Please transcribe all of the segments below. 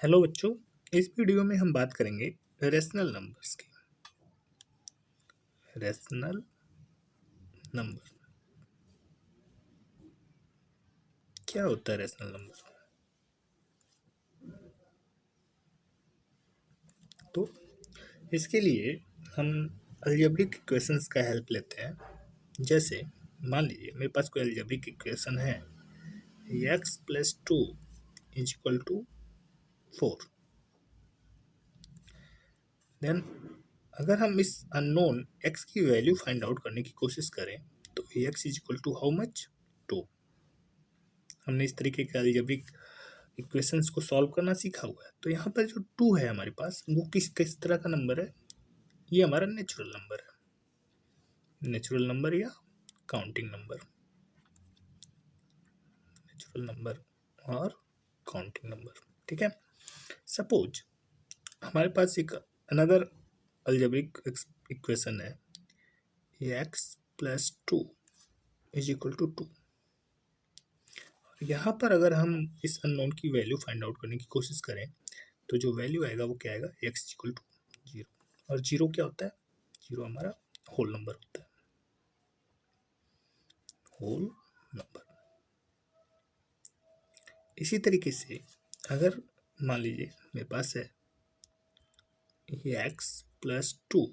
Hello बच्चों, इस video में हम बात करेंगे रेशनल नंबर्स की। रेशनल नंबर क्या होता है? रेशनल नंबर तो इसके लिए हम अलजेब्रिक इक्वेशंस का हेल्प लेते हैं। जैसे मान लीजिए मेरे पास कोई अलजेब्रिक इक्वेशन है, x plus 2 is equal to 4। Then अगर हम इस अननोन x की वैल्यू फाइंड आउट करने की कोशिश करें तो x is equal to how much? 2। हमने इस तरीके के अलजेब्रिक इक्वेशंस को सॉल्व करना सीखा हुआ है। तो यहाँ पर जो 2 है हमारे पास, वो किस किस तरह का नंबर है? ये हमारा नेचुरल नंबर है। नेचुरल नंबर या काउंटिंग नंबर। नेचुरल नंबर और काउंटिंग नंबर, ठीक है। सपोज हमारे पास एक अनदर अलजेब्रिक इक्वेशन है, x plus 2 is equal to 2। यहाँ पर अगर हम इस अननोन की वैल्यू फाइंड आउट करने की कोशिश करें तो जो वैल्यू आएगा वो क्या आएगा? x equal to 0। और 0 क्या होता है? 0 हमारा होल नंबर होता है। Whole number. इसी तरीके से अगर मान लीजिए मेरे पास है x plus 2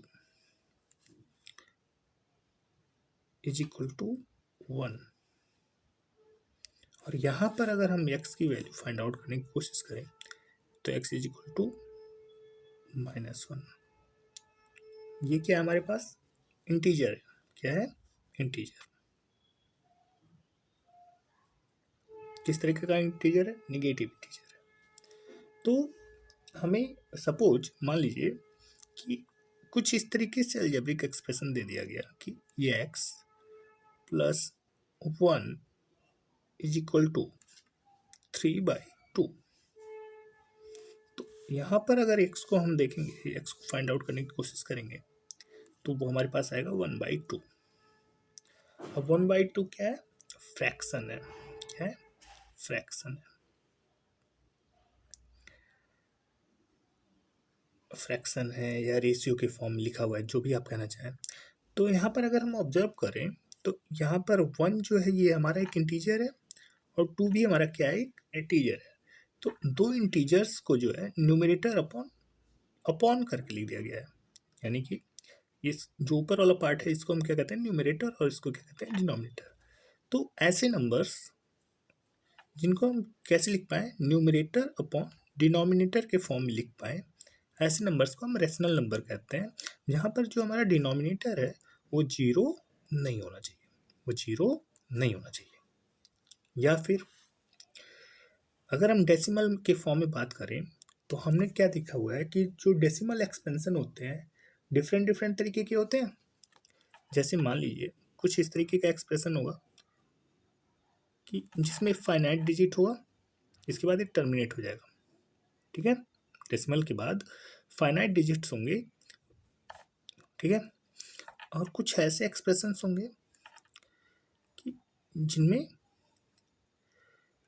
is equal to 1, और यहाँ पर अगर हम x की वैल्यू फाइंड आउट करने की कोशिश करें तो x इज इक्वल टू -1। ये क्या है हमारे पास? इंटीजर है। क्या है? इंटीजर। किस तरीके का इंटीजर है? निगेटिव इंटीजर है। तो हमें सपोज मान लीजिए कि कुछ इस तरीके से अलजेब्रिक एक्सप्रेशन दे दिया गया कि ये x plus 1 is equal to 3/2। तो यहाँ पर अगर x को हम देखेंगे, x को फाइंड आउट करने की कोशिश करेंगे तो वो हमारे पास आएगा 1/2। अब 1/2 क्या है? फ्रैक्शन है। क्या है? फ्रैक्शन है। फ्रैक्शन है या रेशियो के फॉर्म में लिखा हुआ है, जो भी आप कहना चाहें। तो यहाँ पर अगर हम ऑब्जर्व करें तो यहाँ पर 1 जो है ये हमारा एक इंटीजर है और 2 भी हमारा क्या है? एक इंटीजर है। तो दो इंटीजर्स को जो है न्यूमरेटर अपॉन अपॉन करके लिख दिया गया है। यानी कि इस जो ऊपर वाला पार्ट है इसको हम क्या कहते हैं? न्यूमरेटर, और इसको क्या कहते हैं? डिनोमिनेटर। तो ऐसे नंबर्स जिनको हम कैसे लिख पाए? न्यूमरेटर अपॉन डिनोमिनेटर के फॉर्म में लिख पाए, ऐसे नंबर्स को हम रेशनल नंबर कहते हैं। जहाँ पर जो हमारा डिनोमिनेटर है वो 0 नहीं होना चाहिए। वो 0 नहीं होना चाहिए। या फिर अगर हम डेसिमल के फॉर्म में बात करें तो हमने क्या देखा हुआ है कि जो डेसिमल एक्सपेंशन होते हैं डिफरेंट डिफरेंट तरीके के होते हैं। जैसे मान लीजिए कुछ इस तरीके का एक्सप्रेशन होगा कि जिसमें फाइनाइट डिजिट होगा, इसके बाद ये टर्मिनेट हो जाएगा। ठीक है, डेसिमल के बाद फाइनाइट डिजिट्स होंगे। ठीक है, और कुछ ऐसे एक्सप्रेशंस होंगे कि जिनमें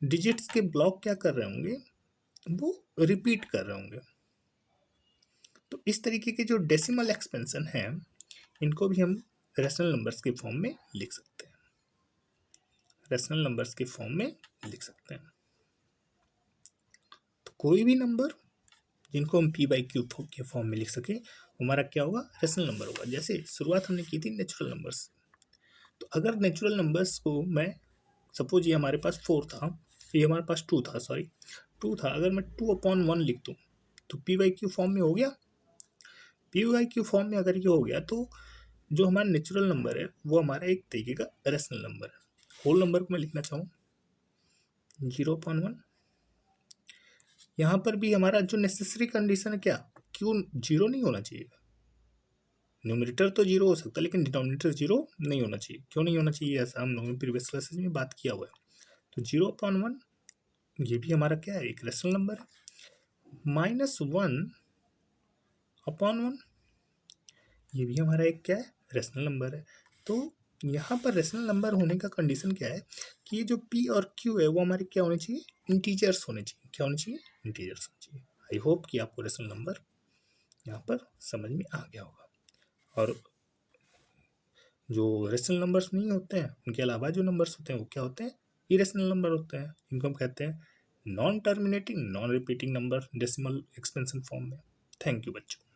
डिजिट्स के ब्लॉक क्या कर रहे होंगे? वो रिपीट कर रहे होंगे। तो इस तरीके के जो डेसिमल एक्सपेंशन है इनको भी हम रेशनल नंबर्स के फॉर्म में लिख सकते हैं। रेशनल नंबर्स के फॉर्म में लिख सकते हैं। तो कोई भी नंबर जिनको हम p/q के फॉर्म में लिख सके हमारा क्या होगा? रेशनल नंबर होगा। जैसे शुरुआत हमने की थी नेचुरल नंबर्स से। तो अगर नेचुरल नंबर्स को मैं सपोज ये हमारे पास 4 था, ये हमारे पास 2 था, सॉरी 2 था, अगर मैं 2/1 लिख दूँ तो p/q फॉर्म में हो गया। p/q फॉर्म में अगर ये हो गया तो जो हमारा नेचुरल नंबर है वो हमारा एक तरीके का रेशनल नंबर है। होल नंबर को मैं लिखना चाहूँ 0/1। यहाँ पर भी हमारा जो नेसेसरी कंडीशन है क्या? क्यों 0 नहीं होना चाहिए? न्यूमरेटर तो 0 हो सकता है लेकिन डिनोमिनेटर 0 नहीं होना चाहिए। क्यों नहीं होना चाहिए? ऐसा हम लोगों ने प्रीवियस क्लासेस में बात किया हुआ है। तो 0/1 ये भी हमारा क्या है? एक रेशनल नंबर है। -1/1 ये भी हमारा एक क्या है? रेशनल नंबर है। तो यहाँ पर रेशनल नंबर होने का कंडीशन क्या है कि ये जो p और q है वो हमारे क्या होने चाहिए? इंटीजर्स होने चाहिए। क्या होने चाहिए? इंटीजर्स होने चाहिए। आई होप कि आपको रेशनल नंबर यहाँ पर समझ में आ गया होगा। और जो रेशनल नंबर्स नहीं होते हैं उनके अलावा जो नंबर्स होते हैं वो क्या होते हैं, इरेशनल नंबर होते हैं। इनको हम कहते हैं non terminating non repeating number decimal expansion form में। थैंक यू बच्चों।